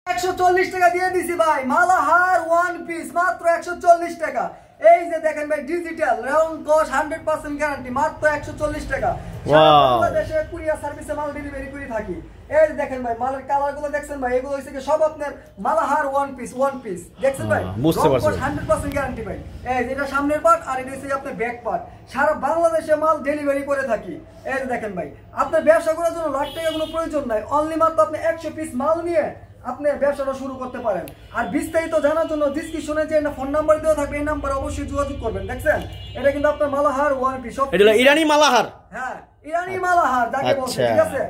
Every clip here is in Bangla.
140 টাকা দিয়ে দিছি ভাই, মালাহার ওয়ান পিস মাত্র 140 টাকা। এই যে দেখেন ভাই, ডিজিটাল রাউন্ড কস 100% গ্যারান্টি, মাত্র 140 টাকা। বাংলাদেশে কুরিয়ার সার্ভিসে মাল ডেলিভারি করে থাকি। এই দেখেন ভাই, মালের কালার গুলো দেখছেন ভাই, এগুলো হইছে কি সব আপনার মালাহার ওয়ান পিস দেখছেন ভাই, বুঝতে পারছেন 100% গ্যারান্টি ভাই। এই যেটা সামনের পার্ট আর এটা হচ্ছে আপনার ব্যাক পার্ট, সারা বাংলাদেশে মাল ডেলিভারি করে থাকি। এই যে দেখেন ভাই, আপনার ব্যবসা করার জন্য লাখ টাকা কোনো প্রয়োজন নাই, অনলি মাত্র আপনি 100 পিস মাল নিয়ে আপনি ব্যবসাটা শুরু করতে পারেন। আর বিস্তারিত জানার জন্য ডিসক্রিপশনে যে ফোন নাম্বার দেওয়া থাকবে, এই নাম্বারে অবশ্যই যোগাযোগ করবেন। দেখছেন, এটা কিন্তু আপনার মালাহার ওয়ান পিস, এটা ইরানি মালাহার। হ্যাঁ, ইরানি মালাহার যাকে বলছে, ঠিক আছে,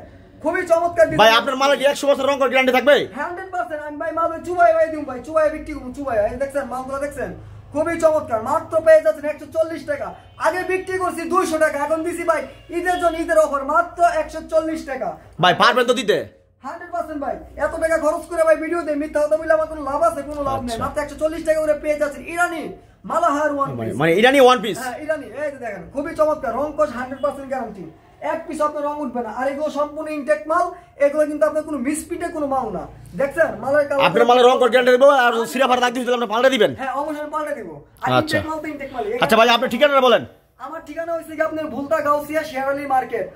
খুবই চমৎকার ডিজাইন ভাই। আপনার মালে কি 100 বছর রং করার গ্যারান্টি থাকবে? 100%। আমি ভাই মাল চুবাই দিম ভাই, চুবাই বিক্রি করব, চুবাই। এই দেখছেন মালগুলো দেখছেন, খুবই চমৎকার, মাত্র পেয়ে যাচ্ছেন 140 টাকা। আগে বিক্রি করছি 200 টাকা, এখন দিছি ভাই ঈদের জন্য, ঈদের অফার মাত্র 140 টাকা। ভাই পারবেন তো দিতে? 100% ভাই। এত টাকা খরচ করে ভাই ভিডিওতে মিথ্যা কথা বলে আমার কোনো লাভ আছে? কোনো লাভ নেই। মাত্র 140 টাকা করে পেয়ে যাচ্ছেন ইরানি মালাহার ওয়ান পিস, মানে ইরানি ওয়ান পিস। হ্যাঁ ইরানি। এই যে দেখেন, খুবই চমৎকার, রং কস 100% গ্যারান্টি, এক পিস আপনার রং উঠবে না। আর এগুলো সম্পূর্ণ ইনটেক মাল, এগুলো কিন্তু আপনার কোনো মিসপিটে কোনো মাল না। দেখছেন মালের কালার, আপনার মালের রং করার গ্যারান্টি দেব, আর সিরাফার দাগ দিতে আপনি পাল্টে দিবেন? হ্যাঁ অবশ্যই পাল্টে দেব। আর ইনটেক মাল তো ইনটেক মাল। আচ্ছা ভাই, আপনার ঠিকানাটা বলেন। আমার ঠিকানা হচ্ছে কি আপনার ভুলতা গাউসিয়া শেরালি মার্কেট।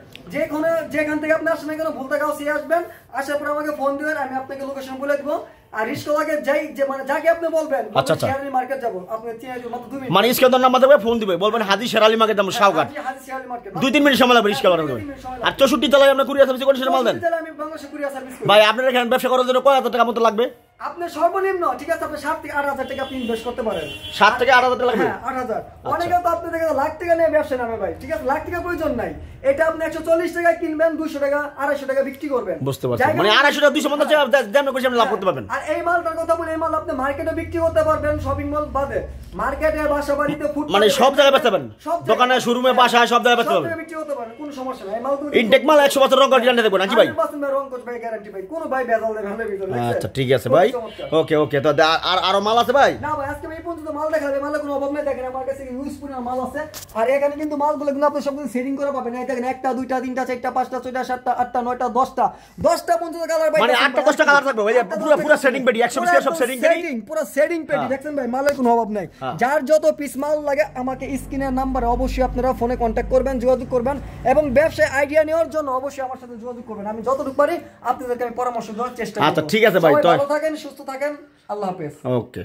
যেখান থেকে আপনি আসেন কেন ভুলতা গাউসিয়া আসবেন, আসার পর আমাকে ফোন দিবেন, আমি আপনাকে লোকেশন বলে দিব। আর রিস্কলাকে মানে যাকে আপনি বলবেন শেরালি মার্কেট যাব, আপনি চিনে দিবেন মাত্র 2 মিনিট। মানে ইসকান্দার নাম্বার দেবে, ফোন দিবে, বলবেন হাজি শেরালি মার্কেট দাম শাওকাট, হাজি শেরালি মার্কেট, 2-3 মিনিট সময় লাগবে রিস্কা করার জন্য। আর 64 তলায় আমরা কুরিয়ার সার্ভিস কন্ডিশনে মাল দেন? আমি বাংলাদেশ কুরিয়ার সার্ভিস করি ভাই। আপনার এখানে ব্যবসা করার জন্য কত টাকা মতো লাগবে? আপনি সর্বনিম্ন, ঠিক আছে, আপনি 7 থেকে 8,000 টাকা আপনি ইনভেস্ট করতে পারেন। 7 থেকে 8,000 টাকা লাগবে? হ্যাঁ 8,000। অনেকে তো আপনি দেখেন লাখ টাকা নিয়ে ব্যবসা নামে ভাই, ঠিক আছে, লাখ টাকা প্রয়োজন নাই। এটা আপনি 140 টাকায় কিনবেন, 200 টাকা 250 টাকা বিক্রি করবেন। বুঝতে পারছেন, মানে 250 টাকা 250 টাকা দাম করে আপনি লাভ করতে পারবেন। আর এই মালটার কথা বলি, এই মাল আপনি মার্কেটে বিক্রি করতে পারবেন, শপিং মল বাদে মার্কেটে, বাসা বাড়িতে, ফুড মানে সব জায়গায় বেচতে পারবেন, দোকানে, শোরুমে, বাসায়, সব জায়গায় বেচতে পারবেন, বিক্রি করতে পারবেন, কোনো সমস্যা নাই। এই মাল ইনটেক মাল 100 বছর রং করার গ্যারান্টি দেব নাকি ভাই? 100% রং কস ভাই গ্যারান্টি ভাই, কোনো ভাই বেজাল দেবে না ভিতরে। আচ্ছা ঠিক আছে ভাই, ওকে। তো আর আরো মাল আছে ভাই? না ভাই, আজকে এই পর্যন্ত মাল দেখাবে, মালের কোনো অভাব নেই। দেখেন আমার কাছে ইউজ পরিমাণ মাল আছে। আর এখানে কিন্তু মালগুলো কিন্তু আপনি সব কিছু সেটিং করে পাবেন। এই দেখেন 1টা 2টা 3টা 4টা 5টা 6টা 7টা 8টা 9টা 10টা পর্যন্ত কালার ভাই, মানে 8টা 10টা কালার থাকবে ভাই, পুরো সেটিং পেডি 100 পিস সব সেটিং পেডি, পুরো সেটিং পেডি। দেখেন ভাই মালের কোনো অভাব নাই। যার যত পিস মাল লাগে আমাকে স্ক্রিনের নাম্বারে অবশ্যই আপনারা ফোনে কন্টাক্ট করবেন, যোগাযোগ করবেন, এবং ব্যবসায় আইডিয়া নেওয়ার জন্য অবশ্যই আমার সাথে যোগাযোগ করবেন। আমি যতটুকু পারি আপনাদেরকে আমি পরামর্শ দেওয়ার চেষ্টা করব। আচ্ছা ঠিক আছে ভাই, ভালো থাকেন, সুস্থ থাকেন, আল্লাহ হাফেজ। ওকে।